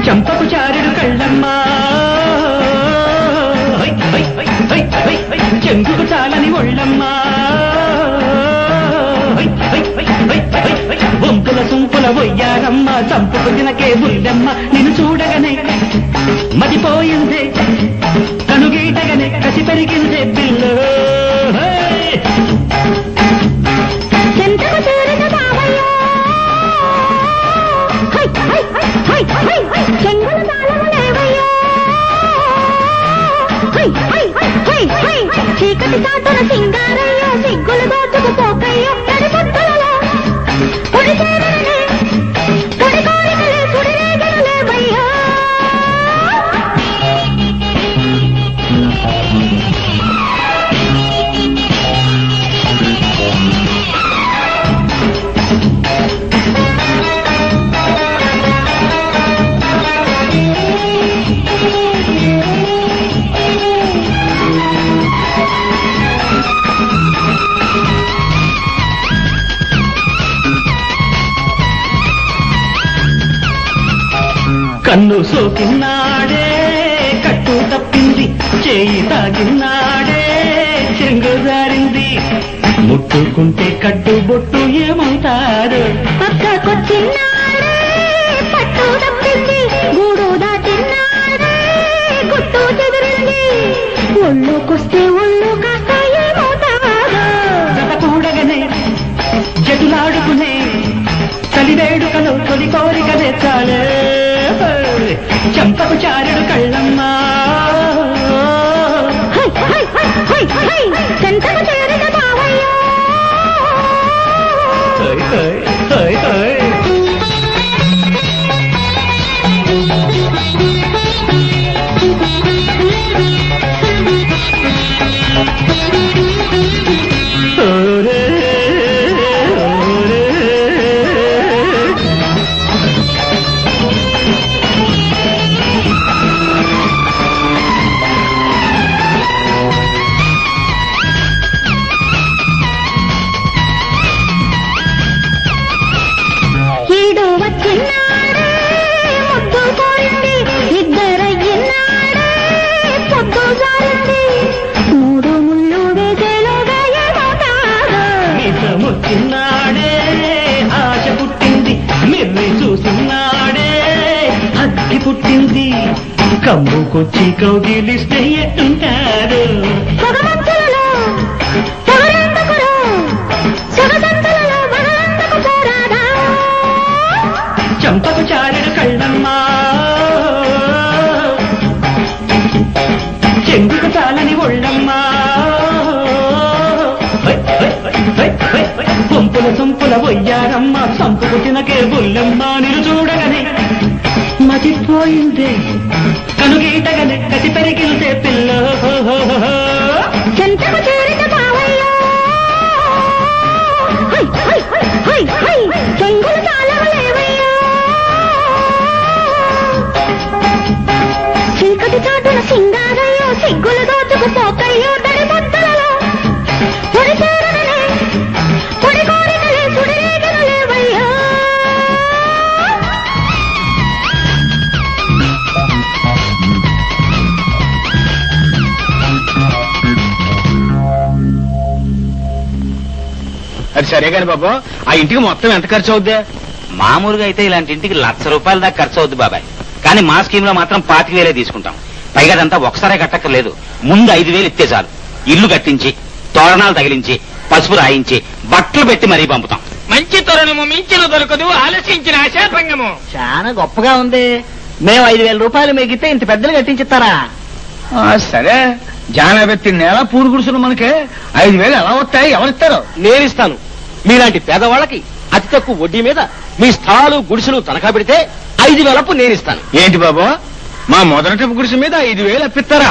చంపకు చారుడు కళ్ళమ్మా చెంగుకు చాలని ఒళ్ళమ్మా వంపుల సుంపుల వయ్యారమ్మ చంపుకు తినకే బుల్లమ్మ నిన్ను చూడగనే మతిపోయిందే కనుగీటగనే కసి పెరిగిందే పిల్లో చీకటి చాటున సింగారయ్యో సిగ్గులు దోచుకు పోకయ్యో నడిపొట్టలలో పొడి చేరనే పొడి కోరికలే సుడిరేగలలేవయ్యో కన్ను సోకిన్నాడే కట్టు తప్పింది చేయి తాకిన్నాడే చెంగు జారింది ముట్టుకుంటే కట్టు బొట్టు ఏమంటారు పక్కకొచ్చిన్నాడే పట్టు తప్పింది గూడు దాటిన్నాడే గుట్టు చెదిరింది ఒళ్ళుకొస్తే ఒళ్ళు కాస్త ఏమవుతారు జతకూడగనే జటులాడుకునే చలివేడుకలు తొలి కోరికలే చాలే చంపకు చారుడు కళ్ళమ్మా చెంతకు చేరిన బావయ్యో మొక్కినాడే ఆశ పుట్టింది మిర్రి చూసినాడే అగ్గి పుట్టింది కమ్ముకొచ్చి కౌగిలిస్తే ఎట్టుంటారు చంపకు చారుడు కళ్ళమ్మా చెంగుకు చాలని ఒళ్ళమ్మా గుంపుల సొంపుల వయ్యారమ్మ సంపుకు తినకే బుల్లమ్మ నిన్ను చూడగనే మతిపోయిందే కనుగీటగనే కసి పెరిగితే పిల్ల చెంతకు చేరిన బావయ్యో చెంగులు చాలవలేవయ్యో చీకటి చాటున సింగారయ్యో సిగ్గులు దోచుకు పోకయ్యో దడిపొట్టలలో పొడి చేరనే పొడి కోరికలే సుడిరేగలలేవయ్యో అది సరే కాని బాబు ఆ ఇంటికి మొత్తం ఎంత ఖర్చు అవుద్ది? మామూలుగా అయితే ఇలాంటి ఇంటికి 1,00,000 రూపాయల దాకా ఖర్చు అవుద్ది బాబాయ్. కానీ మా స్కీమ్ లో మాత్రం 25,000 తీసుకుంటాం. పైగా అదంతా ఒకసారే కట్టక్కర్లేదు, ముందు 5,000 ఇస్తే చాలు. ఇల్లు కట్టించి తోరణాలు తగిలించి పసుపు రాయించి బట్టలు పెట్టి మరీ పంపుతాం. మంచి తోరణము మించిన దొరకదు, ఆలసించిన ఆశాభంగము. చాలా గొప్పగా ఉంది. మేము 5,000 రూపాయలు మిగితే ఇంత పెద్దలు కట్టించిస్తారా? సరే జానబెత్తి నెల పూరు గుడుసులు మనకే 5,000 ఎలా వస్తాయి? ఎవరిస్తారు? నేనిస్తాను. మీలాంటి పేదవాళ్ళకి అతి తక్కువ వడ్డీ మీద మీ స్థలాలు గుడిసెలు తనఖా పెడితే 5,000 అప్పు నేనిస్తాను. ఏంటి బాబు, మా మొదటి గుడిసె మీద 5,000 అప్పిస్తారా?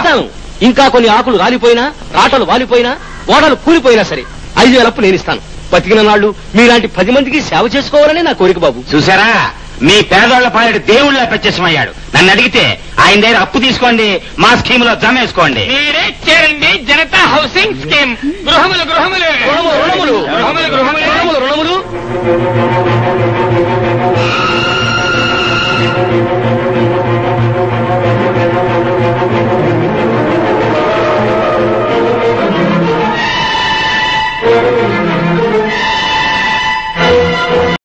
ఇంకా కొన్ని ఆకులు రాలిపోయినా, రాటలు వాలిపోయినా, ఓడలు కూలిపోయినా సరే 5,000 అప్పు నేనిస్తాను. బతికిన నాళ్ళు మీలాంటి 10 మందికి సేవ చేసుకోవాలని నా కోరిక బాబు. చూసారా, మీ పేదోళ్ల పాలెడు దేవుళ్ళ ప్రత్యక్షమయ్యాడు. నన్ను అడిగితే ఆయన దగ్గర అప్పు తీసుకోండి, మా స్కీమ్ లో జమ వేసుకోండి. మీరే చేరండి జనతా హౌసింగ్ స్కీమ్. గృహములు గృహములు రుణములు, రుణములు, గృహములు గృహములు రుణములు, రుణములు.